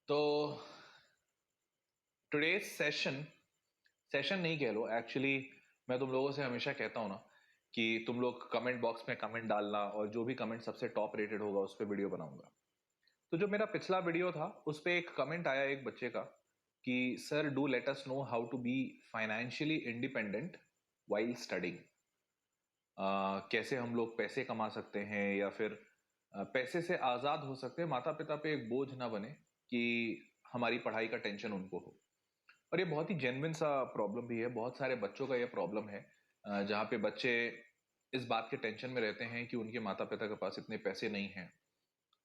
तो today's session session नहीं कह लो एक्चुअली। मैं तुम लोगों से हमेशा कहता हूँ ना कि तुम लोग कमेंट बॉक्स में कमेंट डालना और जो भी कमेंट सबसे टॉप रेटेड होगा उस पर वीडियो बनाऊंगा। तो जो मेरा पिछला वीडियो था उस पर एक कमेंट आया एक बच्चे का कि sir do let us know how to be financially independent while studying. कैसे हम लोग पैसे कमा सकते हैं या फिर पैसे से आज़ाद हो सकते हैं, माता पिता पे एक बोझ ना बने कि हमारी पढ़ाई का टेंशन उनको हो। और ये बहुत ही जेन्युइन सा प्रॉब्लम भी है, बहुत सारे बच्चों का ये प्रॉब्लम है जहाँ पे बच्चे इस बात के टेंशन में रहते हैं कि उनके माता पिता के पास इतने पैसे नहीं हैं,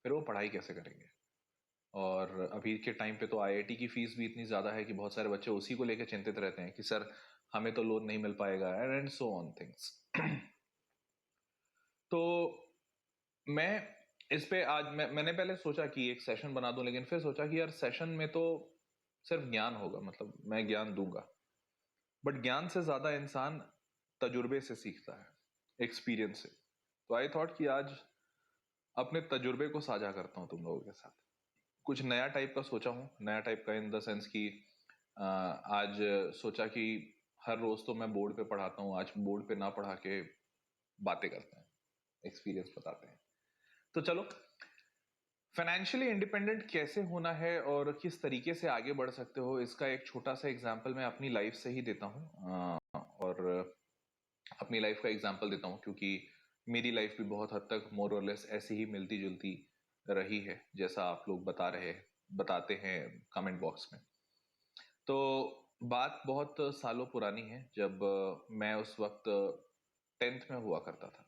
फिर वो पढ़ाई कैसे करेंगे। और अभी के टाइम पे तो आईआईटी की फीस भी इतनी ज़्यादा है कि बहुत सारे बच्चे उसी को लेकर चिंतित रहते हैं कि सर हमें तो लोन नहीं मिल पाएगा एंड सो ऑन थिंग्स। तो मैं इस पे आज मैंने पहले सोचा कि एक सेशन बना दूं, लेकिन फिर सोचा कि यार सेशन में तो सिर्फ ज्ञान होगा, मतलब मैं ज्ञान दूंगा, बट ज्ञान से ज्यादा इंसान तजुर्बे से सीखता है, एक्सपीरियंस से। तो आई थॉट कि आज अपने तजुर्बे को साझा करता हूँ तुम लोगों के साथ। कुछ नया टाइप का सोचा हूँ, नया टाइप का इन द सेंस कि आज सोचा कि हर रोज तो मैं बोर्ड पे पढ़ाता हूँ, आज बोर्ड पे ना पढ़ा के बातें करते हैं, एक्सपीरियंस बताते हैं। तो चलो, फाइनेंशियली इंडिपेंडेंट कैसे होना है और किस तरीके से आगे बढ़ सकते हो, इसका एक छोटा सा एग्जांपल मैं अपनी लाइफ से ही देता हूँ। और अपनी लाइफ का एग्जांपल देता हूँ क्योंकि मेरी लाइफ भी बहुत हद तक मोर और लेस ऐसी ही मिलती जुलती रही है जैसा आप लोग बताते हैं कमेंट बॉक्स में। तो बात बहुत सालों पुरानी है, जब मैं उस वक्त टेंथ में हुआ करता था।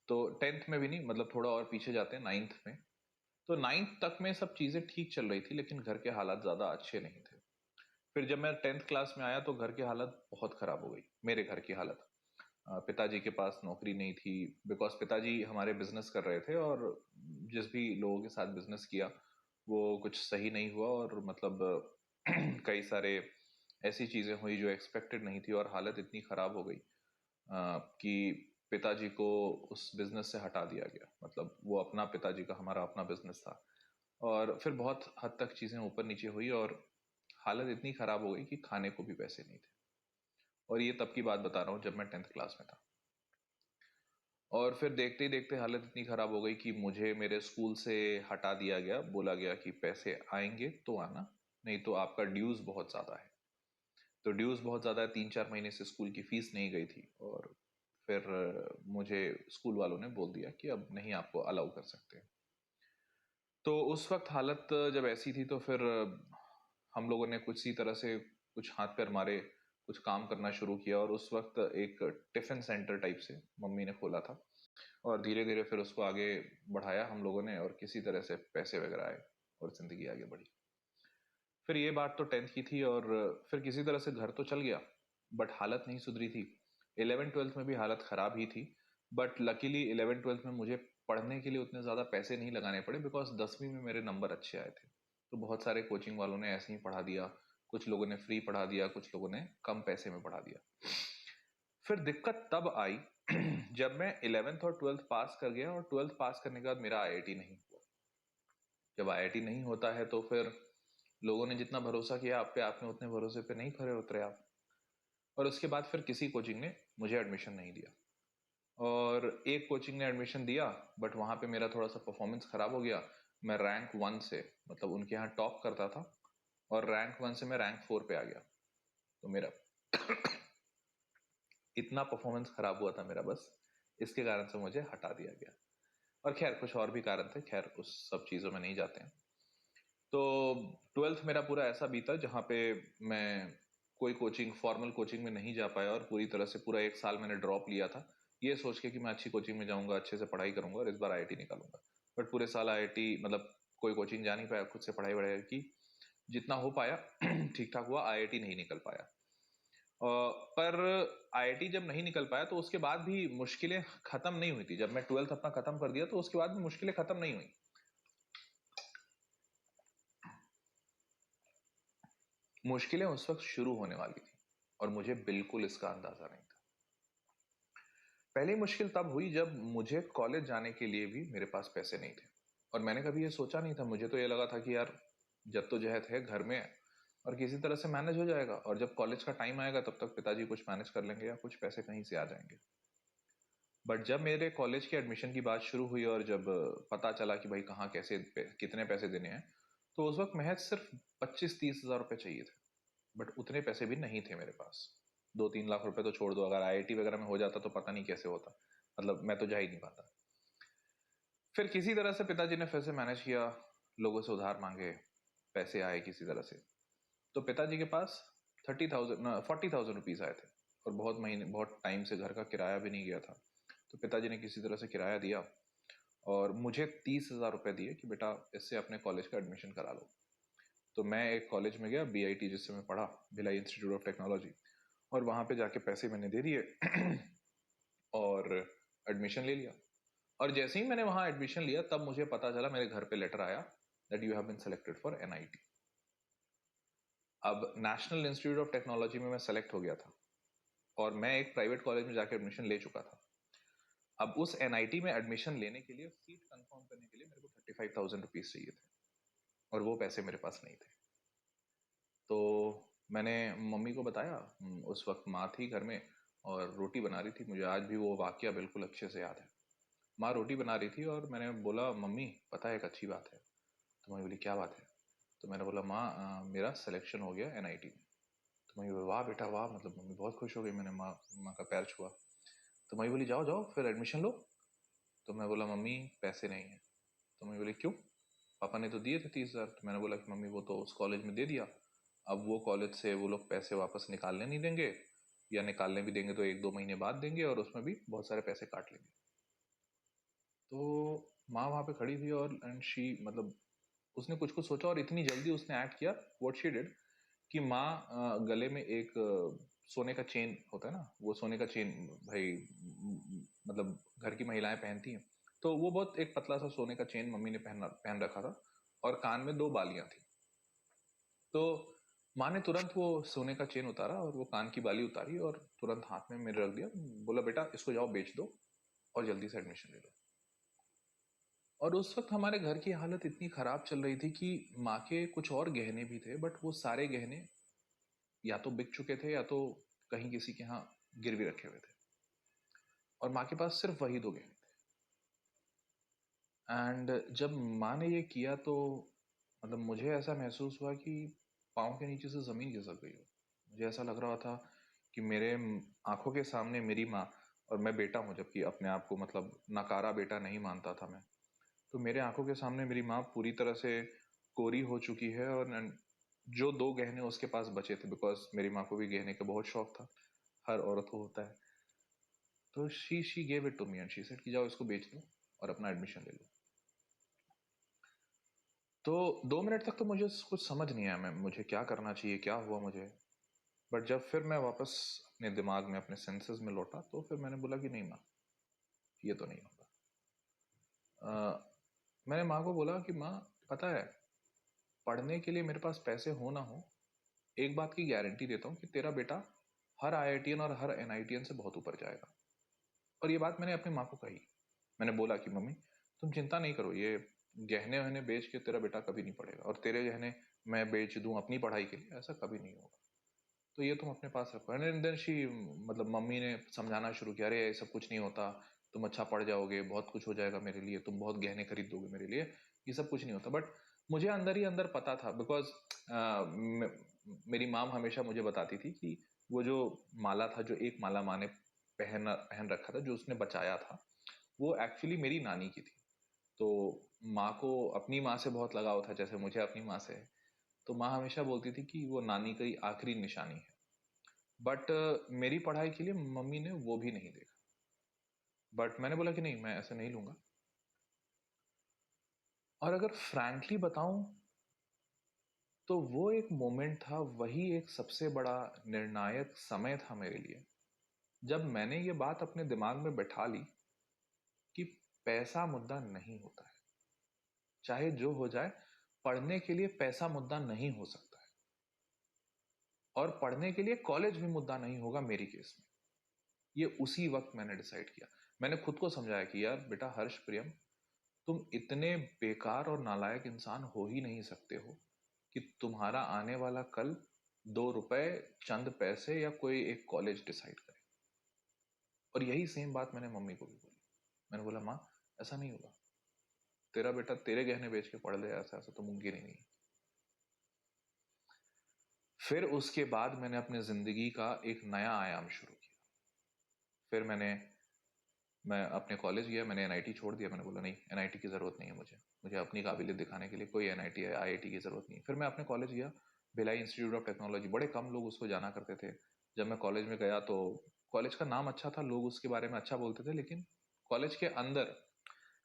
तो टेंथ में भी नहीं, मतलब थोड़ा और पीछे जाते हैं, नाइन्थ में। तो नाइन्थ तक में सब चीज़ें ठीक चल रही थी, लेकिन घर के हालात ज़्यादा अच्छे नहीं थे। फिर जब मैं टेंथ क्लास में आया तो घर की हालत बहुत ख़राब हो गई, मेरे घर की हालत। पिताजी के पास नौकरी नहीं थी, बिकॉज पिताजी हमारे बिजनेस कर रहे थे और जिस भी लोगों के साथ बिजनेस किया वो कुछ सही नहीं हुआ, और मतलब कई सारे ऐसी चीज़ें हुई जो एक्सपेक्टेड नहीं थी, और हालत इतनी ख़राब हो गई कि पिताजी को उस बिजनेस से हटा दिया गया। मतलब वो अपना, पिताजी का, हमारा अपना बिजनेस था। और फिर बहुत हद तक चीज़ें ऊपर नीचे हुई और हालत इतनी ख़राब हो गई कि खाने को भी पैसे नहीं थे। और ये तब की बात बता रहा हूँ जब मैं टेंथ क्लास में था। और फिर देखते ही देखते हालत इतनी ख़राब हो गई कि मुझे मेरे स्कूल से हटा दिया गया, बोला गया कि पैसे आएंगे तो आना, नहीं तो आपका ड्यूज़ बहुत ज़्यादा है। तो ड्यूज़ बहुत ज़्यादा है, 3-4 महीने से स्कूल की फ़ीस नहीं गई थी। और फिर मुझे स्कूल वालों ने बोल दिया कि अब नहीं आपको अलाउ कर सकते। तो उस वक्त हालत जब ऐसी थी तो फिर हम लोगों ने कुछ सी तरह से कुछ हाथ पैर मारे, कुछ काम करना शुरू किया। और उस वक्त एक टिफ़िन सेंटर टाइप से मम्मी ने खोला था, और धीरे धीरे फिर उसको आगे बढ़ाया हम लोगों ने, और किसी तरह से पैसे वगैरह आए और ज़िंदगी आगे बढ़ी। फिर ये बात तो टेंथ की थी, और फिर किसी तरह से घर तो चल गया, बट हालत नहीं सुधरी थी। 11th-12th में भी हालत ख़राब ही थी, बट लकीली 11th-12th में मुझे पढ़ने के लिए उतने ज़्यादा पैसे नहीं लगाने पड़े, बिकॉज 10वीं में मेरे नंबर अच्छे आए थे। तो बहुत सारे कोचिंग वालों ने ऐसे ही पढ़ा दिया, कुछ लोगों ने फ्री पढ़ा दिया, कुछ लोगों ने कम पैसे में पढ़ा दिया। फिर दिक्कत तब आई जब मैं 11th और 12th पास कर गया, और 12th पास करने के बाद मेरा आईआईटी नहीं हुआ। जब आईआईटी नहीं होता है तो फिर लोगों ने जितना भरोसा किया आप पे, आपने उतने भरोसे पे नहीं खरे उतरे आप। और उसके बाद फिर किसी कोचिंग ने मुझे एडमिशन नहीं दिया, और एक कोचिंग ने एडमिशन दिया, बट वहाँ पे मेरा थोड़ा सा परफॉर्मेंस खराब हो गया। मैं रैंक 1 से, मतलब उनके यहाँ टॉप करता था, और रैंक 1 से मैं रैंक 4 पे आ गया। तो मेरा इतना परफॉर्मेंस खराब हुआ था मेरा, बस इसके कारण से मुझे हटा दिया गया। और खैर कुछ और भी कारण थे, खैर उस सब चीज़ों में नहीं जाते हैं। तो 12th मेरा पूरा ऐसा बीता जहाँ पे मैं कोई कोचिंग, फॉर्मल कोचिंग में नहीं जा पाया, और पूरी तरह से पूरा 1 साल मैंने ड्रॉप लिया था, ये सोच के कि मैं अच्छी कोचिंग में जाऊंगा, अच्छे से पढ़ाई करूंगा और इस बार आईआईटी निकालूंगा। बट पूरे साल आईआईटी, मतलब कोई कोचिंग जा नहीं पाया, खुद से पढ़ाई वढ़ाई की, जितना हो पाया ठीक ठाक हुआ, आईआईटी नहीं निकल पाया। पर आईआईटी जब नहीं निकल पाया तो उसके बाद भी मुश्किलें खत्म नहीं हुई थी। जब मैं 12th अपना खत्म कर दिया तो उसके बाद भी मुश्किलें खत्म नहीं हुई। मुश्किलें उस वक्त शुरू होने वाली थी, और मुझे बिल्कुल इसका अंदाजा नहीं था। पहली मुश्किल तब हुई जब मुझे कॉलेज जाने के लिए भी मेरे पास पैसे नहीं थे, और मैंने कभी ये सोचा नहीं था। मुझे तो ये लगा था कि यार जद्दोजहद है घर में, और किसी तरह से मैनेज हो जाएगा, और जब कॉलेज का टाइम आएगा तब तक पिताजी कुछ मैनेज कर लेंगे या कुछ पैसे कहीं से आ जाएंगे। बट जब मेरे कॉलेज के एडमिशन की बात शुरू हुई और जब पता चला कि भाई कहाँ कैसे कितने पैसे देने हैं, तो उस वक्त महज सिर्फ 25-30 हज़ार रुपये चाहिए थे। बट उतने पैसे भी नहीं थे मेरे पास। 2-3 लाख रुपए तो छोड़ दो, अगर आईआईटी वगैरह में हो जाता तो पता नहीं कैसे होता, मतलब मैं तो जा ही नहीं पाता। फिर किसी तरह से पिताजी ने फिर से मैनेज किया, लोगों से उधार मांगे, पैसे आए किसी तरह से। तो पिताजी के पास 40,000 रुपीज आए थे, और बहुत टाइम से घर का किराया भी नहीं गया था। तो पिताजी ने किसी तरह से किराया दिया और मुझे 30,000 रुपये दिए कि बेटा इससे अपने कॉलेज का एडमिशन करा लो। तो मैं एक कॉलेज में गया, बीआईटी जिससे मैं पढ़ा, भिलाई इंस्टीट्यूट ऑफ टेक्नोलॉजी, और वहाँ पे जाके पैसे मैंने दे दिए और एडमिशन ले लिया। और जैसे ही मैंने वहाँ एडमिशन लिया तब मुझे पता चला, मेरे घर पे लेटर आया that you have been selected for NIT. अब नेशनल इंस्टीट्यूट ऑफ टेक्नोलॉजी में मैं सेलेक्ट हो गया था, और मैं एक प्राइवेट कॉलेज में जाके एडमिशन ले चुका था। अब उस एनआईटी में एडमिशन लेने के लिए, सीट कंफर्म करने के लिए मेरे को 35,000 रुपीज चाहिए थे, और वो पैसे मेरे पास नहीं थे। तो मैंने मम्मी को बताया, उस वक्त माँ थी घर में और रोटी बना रही थी, मुझे आज भी वो वाकया बिल्कुल अच्छे से याद है। माँ रोटी बना रही थी और मैंने बोला, मम्मी पता है एक अच्छी बात है। तो मम्मी बोली, क्या बात है? तो मैंने बोला, माँ मेरा सिलेक्शन हो गया एनआईटी में। तो मम्मी बोली, वाह बेटा वाह, मतलब मम्मी बहुत खुश हो गई। मैंने माँ माँ का पैर छुआ। तो मम्मी बोली, जाओ जाओ फिर एडमिशन लो। तो मैं बोला, मम्मी पैसे नहीं है। तो मम्मी बोली, क्यों? पापा ने तो दिए थे 30,000। तो मैंने बोला कि मम्मी वो तो उस कॉलेज में दे दिया, अब वो कॉलेज से वो लोग पैसे वापस निकालने नहीं देंगे, या निकालने भी देंगे तो 1-2 महीने बाद देंगे, और उसमें भी बहुत सारे पैसे काट लेंगे। तो माँ वहाँ पे खड़ी थी और एंड शी, मतलब उसने कुछ कुछ सोचा और इतनी जल्दी उसने एक्ट किया। व्हाट शी डिड कि माँ गले में एक सोने का चेन होता है ना, वो सोने का चेन भाई मतलब घर की महिलाएं पहनती हैं, तो वो बहुत एक पतला सा सोने का चेन मम्मी ने पहन रखा था, और कान में 2 बालियां थी। तो माँ ने तुरंत वो सोने का चेन उतारा और वो कान की बाली उतारी और तुरंत हाथ में मेरे रख दिया। बोला, बेटा इसको जाओ बेच दो और जल्दी से एडमिशन ले लो। और उस वक्त हमारे घर की हालत इतनी खराब चल रही थी कि माँ के कुछ और गहने भी थे, बट वो सारे गहने या तो बिक चुके थे या तो कहीं किसी के यहाँ गिरवी रखे हुए थे, और माँ के पास सिर्फ वही 2 गहने थे। एंड जब माँ ने ये किया तो मतलब मुझे ऐसा महसूस हुआ कि पाँव के नीचे से ज़मीन खिसक गई हो। मुझे ऐसा लग रहा था कि मेरे आंखों के सामने मेरी माँ, और मैं बेटा हूँ, जबकि अपने आप को मतलब नकारा बेटा नहीं मानता था मैं, तो मेरे आंखों के सामने मेरी माँ पूरी तरह से कोरी हो चुकी है। और जो 2 गहने उसके पास बचे थे, बिकॉज मेरी माँ को भी गहने का बहुत शौक था, हर औरत को होता है, तो she gave it to me and she said कि जाओ इसको बेच दो और अपना एडमिशन ले लो। तो 2 मिनट तक तो मुझे कुछ समझ नहीं आया, मैं मुझे क्या करना चाहिए, क्या हुआ मुझे। बट जब फिर मैं वापस अपने दिमाग में, अपने सेंसेस में लौटा, तो फिर मैंने बोला कि नहीं माँ, ये तो नहीं होगा। मैंने माँ को बोला कि माँ, पता है, पढ़ने के लिए मेरे पास पैसे हो ना हो, एक बात की गारंटी देता हूँ कि तेरा बेटा हर आईआईटीएन और हर एनआईटीएन से बहुत ऊपर जाएगा। और ये बात मैंने अपनी माँ को कही। मैंने बोला कि मम्मी तुम चिंता नहीं करो, ये गहने वहने बेच के तेरा बेटा कभी नहीं पढ़ेगा, और तेरे गहने मैं बेच दूं अपनी पढ़ाई के लिए, ऐसा कभी नहीं होगा, तो ये तुम अपने पास रखो। एंड देन शी, मतलब मम्मी ने समझाना शुरू किया, अरे ये सब कुछ नहीं होता, तुम अच्छा पढ़ जाओगे, बहुत कुछ हो जाएगा मेरे लिए, तुम बहुत गहने खरीद दोगे मेरे लिए, ये सब कुछ नहीं होता। बट मुझे अंदर ही अंदर पता था, बिकॉज मेरी माम हमेशा मुझे बताती थी कि वो जो माला था, जो एक माला माँ ने पहन पहन रखा था, जो उसने बचाया था, वो एक्चुअली मेरी नानी की थी। तो माँ को अपनी माँ से बहुत लगाव था, जैसे मुझे अपनी माँ से है। तो माँ हमेशा बोलती थी कि वो नानी की आखिरी निशानी है। बट मेरी पढ़ाई के लिए मम्मी ने वो भी नहीं देखा। बट मैंने बोला कि नहीं, मैं ऐसे नहीं लूंगा। और अगर फ्रैंकली बताऊं, तो वो एक मोमेंट था, वही एक सबसे बड़ा निर्णायक समय था मेरे लिए, जब मैंने ये बात अपने दिमाग में बैठा ली कि पैसा मुद्दा नहीं होता है। चाहे जो हो जाए, पढ़ने के लिए पैसा मुद्दा नहीं हो सकता है, और पढ़ने के लिए कॉलेज भी मुद्दा नहीं होगा मेरी केस में। ये उसी वक्त मैंने डिसाइड किया। मैंने खुद को समझाया कि यार बेटा हर्ष प्रियम, तुम इतने बेकार और नालायक इंसान हो ही नहीं सकते हो कि तुम्हारा आने वाला कल 2 रुपए, चंद पैसे या कोई एक कॉलेज डिसाइड करे। और यही सेम बात मैंने मम्मी को भी बोली। मैंने बोला माँ, ऐसा नहीं होगा, तेरा बेटा तेरे गहने बेच के पढ़ ले, ऐसा ऐसा तो मुमकिन ही नहीं। फिर उसके बाद मैंने अपनी जिंदगी का एक नया आयाम शुरू किया। फिर मैं अपने कॉलेज गया, मैंने एनआईटी छोड़ दिया। मैंने बोला नहीं, एनआईटी की ज़रूरत नहीं है मुझे अपनी काबिलियत दिखाने के लिए कोई एनआईटी आईआईटी की ज़रूरत नहीं है। फिर मैं अपने कॉलेज गया, भिलाई इंस्टीट्यूट ऑफ टेक्नोलॉजी। बड़े कम लोग उसको जाना करते थे। जब मैं कॉलेज में गया तो कॉलेज का नाम अच्छा था, लोग उसके बारे में अच्छा बोलते थे, लेकिन कॉलेज के अंदर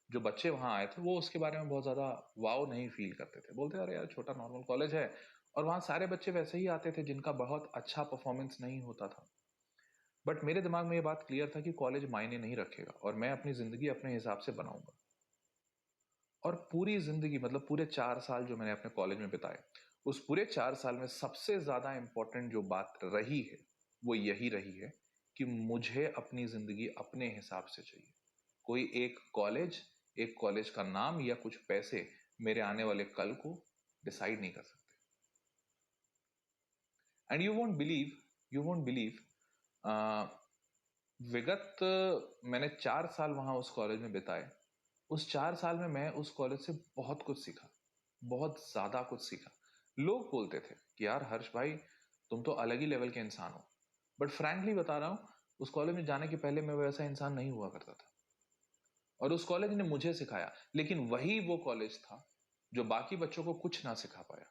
जो बच्चे वहाँ आए थे वो उसके बारे में बहुत ज़्यादा वाव नहीं फील करते थे। बोलते अरे यार छोटा नॉर्मल कॉलेज है। और वहाँ सारे बच्चे वैसे ही आते थे जिनका बहुत अच्छा परफॉर्मेंस नहीं होता था। बट मेरे दिमाग में ये बात क्लियर था कि कॉलेज मायने नहीं रखेगा और मैं अपनी ज़िंदगी अपने हिसाब से बनाऊंगा। और पूरी ज़िंदगी, मतलब पूरे 4 साल जो मैंने अपने कॉलेज में बिताए, उस पूरे 4 साल में सबसे ज़्यादा इंपॉर्टेंट जो बात रही है वो यही रही है कि मुझे अपनी ज़िंदगी अपने हिसाब से चाहिए। कोई एक कॉलेज का नाम या कुछ पैसे मेरे आने वाले कल को डिसाइड नहीं कर सकते। एंड यू वोंट बिलीव, विगत मैंने 4 साल वहां उस कॉलेज में बिताए। उस 4 साल में मैं उस कॉलेज से बहुत कुछ सीखा, बहुत ज्यादा कुछ सीखा। लोग बोलते थे कि यार हर्ष भाई, तुम तो अलग ही लेवल के इंसान हो। बट फ्रैंकली बता रहा हूँ, उस कॉलेज में जाने के पहले मैं वैसा इंसान नहीं हुआ करता था। और उस कॉलेज ने मुझे सिखाया, लेकिन वही वो कॉलेज था जो बाकी बच्चों को कुछ ना सिखा पाया।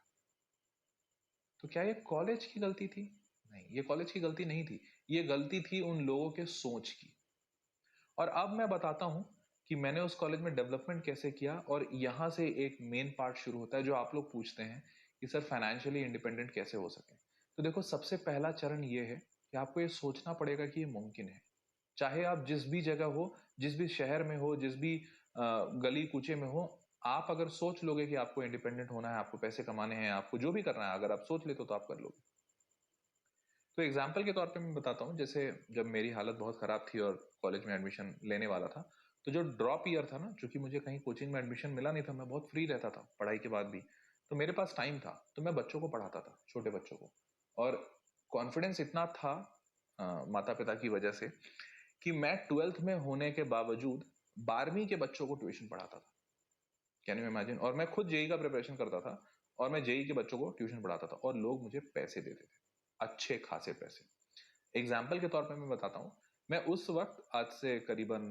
तो क्या ये कॉलेज की गलती थी? नहीं, ये कॉलेज की गलती नहीं थी। ये गलती थी उन लोगों के सोच की। और अब मैं बताता हूं कि मैंने उस कॉलेज में डेवलपमेंट कैसे किया। और यहां से एक मेन पार्ट शुरू होता है जो आप लोग पूछते हैं कि सर फाइनेंशियली इंडिपेंडेंट कैसे हो सके। तो देखो, सबसे पहला चरण ये है कि आपको ये सोचना पड़ेगा कि ये मुमकिन है। चाहे आप जिस भी जगह हो, जिस भी शहर में हो, जिस भी गली कूचे में हो, आप अगर सोच लोगे कि आपको इंडिपेंडेंट होना है, आपको पैसे कमाने हैं, आपको जो भी करना है, अगर आप सोच लेते तो आप कर लोगे। तो एग्जाम्पल के तौर पे मैं बताता हूँ, जैसे जब मेरी हालत बहुत ख़राब थी और कॉलेज में एडमिशन लेने वाला था, तो जो ड्रॉप ईयर था ना, चूंकि मुझे कहीं कोचिंग में एडमिशन मिला नहीं था, मैं बहुत फ्री रहता था पढ़ाई के बाद भी, तो मेरे पास टाइम था, तो मैं बच्चों को पढ़ाता था, छोटे बच्चों को। और कॉन्फिडेंस इतना था माता पिता की वजह से कि मैं 12th में होने के बावजूद 12वीं के बच्चों को ट्यूशन पढ़ाता था। Can you imagine? और मैं खुद जेई का प्रिपरेशन करता था और मैं जेई के बच्चों को ट्यूशन पढ़ाता था और लोग मुझे पैसे देते थे, अच्छे खासे पैसे। एग्जाम्पल के तौर पे मैं बताता हूँ, मैं उस वक्त, आज से करीबन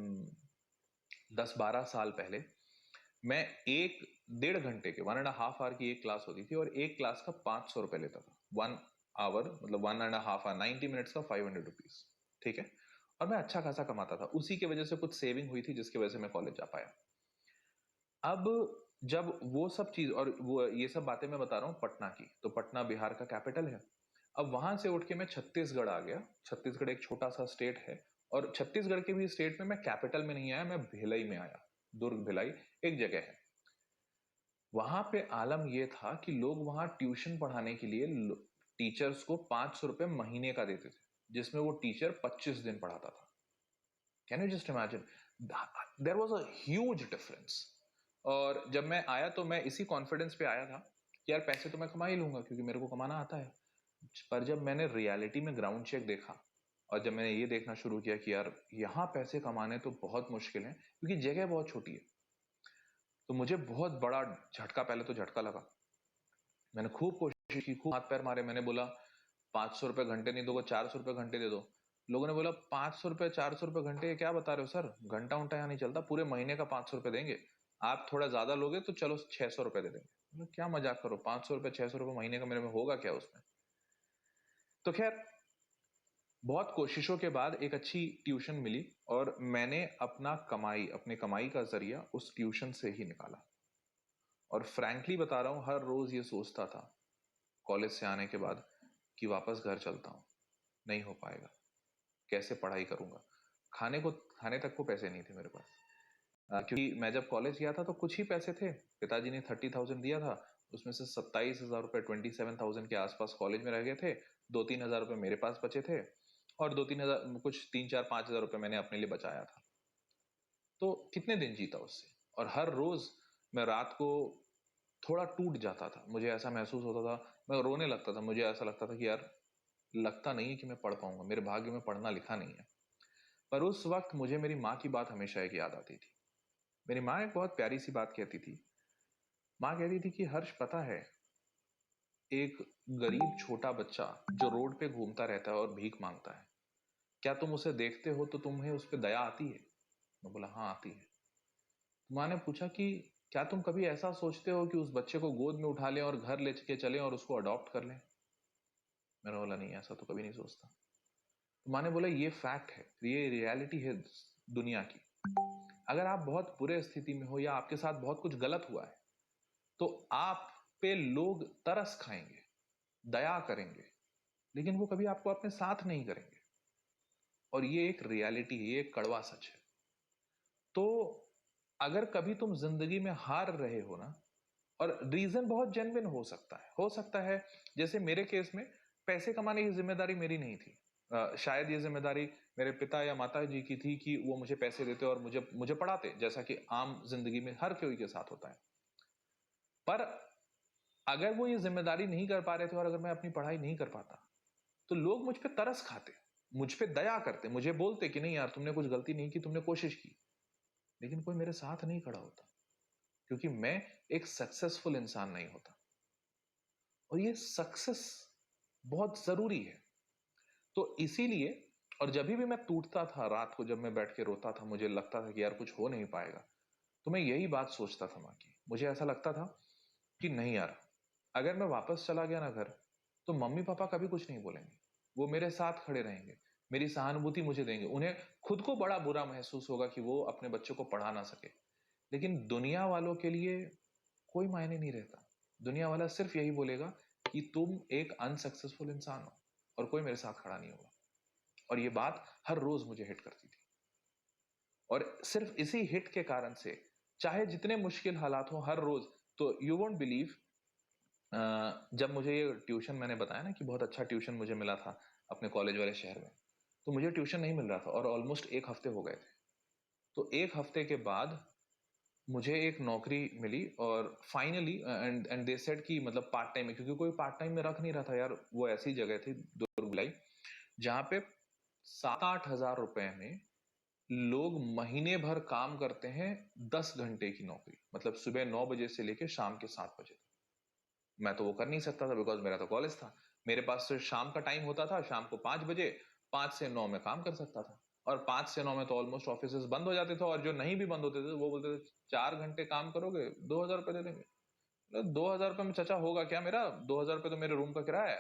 10-12 साल पहले, मैं 1 डेढ़ घंटे के 1.5 आवर की एक क्लास होती थी और एक क्लास का 500 रुपए लेता था। 1 आवर मतलब 1.5 आवर, 90 मिनट्स का 500 रुपीज। ठीक है। और मैं अच्छा खासा कमाता था, उसी की वजह से कुछ सेविंग हुई थी जिसकी वजह से मैं कॉलेज जा पाया। अब जब वो सब चीज, और वो ये सब बातें मैं बता रहा हूँ पटना की, तो पटना बिहार का कैपिटल है। अब वहां से उठ के मैं छत्तीसगढ़ आ गया। छत्तीसगढ़ एक छोटा सा स्टेट है, और छत्तीसगढ़ के भी स्टेट में मैं कैपिटल में नहीं आया, मैं भिलाई में आया। दुर्ग भिलाई एक जगह है। वहां पे आलम यह था कि लोग वहां ट्यूशन पढ़ाने के लिए टीचर्स को 500 रुपए महीने का देते थे, जिसमें वो टीचर 25 दिन पढ़ाता था। Can you just imagine? There was a huge difference. और जब मैं आया तो मैं इसी कॉन्फिडेंस पे आया था कि यार पैसे तो मैं कमा ही लूंगा क्योंकि मेरे को कमाना आता है। पर जब मैंने रियलिटी में ग्राउंड चेक देखा, और जब मैंने ये देखना शुरू किया कि यार यहाँ पैसे कमाने तो बहुत मुश्किल है क्योंकि जगह बहुत छोटी है, तो मुझे बहुत बड़ा झटका, पहले तो झटका लगा। मैंने खूब कोशिश की, खूब हाथ पैर मारे। मैंने बोला 500 रुपए घंटे नहीं दोगे, 400 रुपए घंटे दे दो। लोगों ने बोला 500 रुपए, 400 रुपए घंटे, क्या बता रहे हो सर, घंटा उंटा यहाँ नहीं चलता, पूरे महीने का 500 रुपए देंगे। आप थोड़ा ज्यादा लोगे तो चलो 600 रुपए दे देंगे। क्या मजाक करो, 500 रुपए 600 रुपए महीने का मेरे में होगा क्या उसमें? तो खैर, बहुत कोशिशों के बाद एक अच्छी ट्यूशन मिली और मैंने अपने कमाई का जरिया उस ट्यूशन से ही निकाला। और फ्रैंकली बता रहा हूँ, हर रोज ये सोचता था कॉलेज से आने के बाद कि वापस घर चलता हूँ, नहीं हो पाएगा, कैसे पढ़ाई करूंगा। खाने तक को पैसे नहीं थे मेरे पास। क्योंकि मैं जब कॉलेज गया था तो कुछ ही पैसे थे। पिताजी ने 30,000 दिया था, उसमें से 27,000 रुपए, 27,000 के आसपास कॉलेज में रह गए थे। 2-3 हजार रुपए मेरे पास बचे थे, और 2-3 हजार, कुछ 3-4-5 हजार रुपए मैंने अपने लिए बचाया था। तो कितने दिन जीता उससे। और हर रोज मैं रात को थोड़ा टूट जाता था, मुझे ऐसा महसूस होता था, मैं रोने लगता था, मुझे ऐसा लगता था कि यार लगता नहीं है कि मैं पढ़ पाऊंगा, मेरे भाग्य में पढ़ना लिखा नहीं है। पर उस वक्त मुझे मेरी माँ की बात हमेशा एक याद आती थी। मेरी माँ एक बहुत प्यारी सी बात कहती थी। माँ कहती थी कि हर्ष, पता है, एक गरीब छोटा बच्चा जो रोड पे घूमता रहता है और भीख मांगता है, क्या तुम उसे देखते हो तो तुम्हें उस पर दया आती है? मैं बोला हाँ आती है। माँ ने पूछा कि क्या तुम कभी ऐसा सोचते हो कि उस बच्चे को गोद में उठा लें और घर ले के चलें और उसको अडॉप्ट कर लें? मैंने बोला नहीं, ऐसा तो कभी नहीं सोचता। तो माँ ने बोला ये फैक्ट है, ये रियलिटी है दुनिया की। अगर आप बहुत बुरे स्थिति में हो या आपके साथ बहुत कुछ गलत हुआ है तो आप पे लोग तरस खाएंगे, दया करेंगे, लेकिन वो कभी आपको अपने साथ नहीं करेंगे। और ये एक रियलिटी है, ये एक कड़वा सच है। तो अगर कभी तुम जिंदगी में हार रहे हो ना, और रीजन बहुत जेन्युइन हो सकता है जैसे मेरे केस में पैसे कमाने की जिम्मेदारी मेरी नहीं थी। शायद ये जिम्मेदारी मेरे पिता या माता जी की थी कि वो मुझे पैसे देते और मुझे मुझे पढ़ाते, जैसा कि आम जिंदगी में हर कोई के साथ होता है। पर अगर वो ये जिम्मेदारी नहीं कर पा रहे थे और अगर मैं अपनी पढ़ाई नहीं कर पाता तो लोग मुझ पे तरस खाते, मुझ पे दया करते, मुझे बोलते कि नहीं यार तुमने कुछ गलती नहीं की, तुमने कोशिश की। लेकिन कोई मेरे साथ नहीं खड़ा होता, क्योंकि मैं एक सक्सेसफुल इंसान नहीं होता। और ये सक्सेस बहुत जरूरी है। तो इसीलिए, और जब भी मैं टूटता था रात को, जब मैं बैठ के रोता था, मुझे लगता था कि यार कुछ हो नहीं पाएगा, तो मैं यही बात सोचता था माँ की। मुझे ऐसा लगता था कि नहीं यार, अगर मैं वापस चला गया ना घर, तो मम्मी पापा कभी कुछ नहीं बोलेंगे, वो मेरे साथ खड़े रहेंगे, मेरी सहानुभूति मुझे देंगे। उन्हें खुद को बड़ा बुरा महसूस होगा कि वो अपने बच्चों को पढ़ा ना सके, लेकिन दुनिया वालों के लिए कोई मायने नहीं रहता। दुनिया वाला सिर्फ यही बोलेगा कि तुम एक अनसक्सेसफुल इंसान हो, और कोई मेरे साथ खड़ा नहीं होगा। और ये बात हर रोज मुझे हिट करती थी। और सिर्फ इसी हिट के कारण से, चाहे जितने मुश्किल हालात हो हर रोज, तो यू वोंट बिलीव, जब मुझे ये ट्यूशन, मैंने बताया ना कि बहुत अच्छा ट्यूशन मुझे मिला था अपने कॉलेज वाले शहर में, तो मुझे ट्यूशन नहीं मिल रहा था और ऑलमोस्ट एक हफ्ते हो गए थे। तो एक हफ्ते के बाद मुझे एक नौकरी मिली, और फाइनली एंड दे सेड कि मतलब पार्ट टाइम में, क्योंकि कोई पार्ट टाइम में रख नहीं रहा था यार। वो ऐसी जगह थी दुर्गुलाई, जहाँ पे 7-8 हज़ार रुपए में लोग महीने भर काम करते हैं, 10 घंटे की नौकरी, मतलब सुबह 9 बजे से लेकर शाम के 7 बजे। मैं तो वो कर नहीं सकता था, बिकॉज मेरा तो कॉलेज था। मेरे पास सिर्फ शाम का टाइम होता था, शाम को 5 बजे, 5 से 9 में काम कर सकता था। और 5 से 9 में तो ऑलमोस्ट ऑफिस बंद हो जाते थे, और जो नहीं भी बंद होते थे वो बोलते थे 4 घंटे काम करोगे, 2,000 रुपये दे देंगे। 2,000 रुपये में चचा होगा क्या मेरा? 2,000 रुपये तो मेरे रूम का किराया है।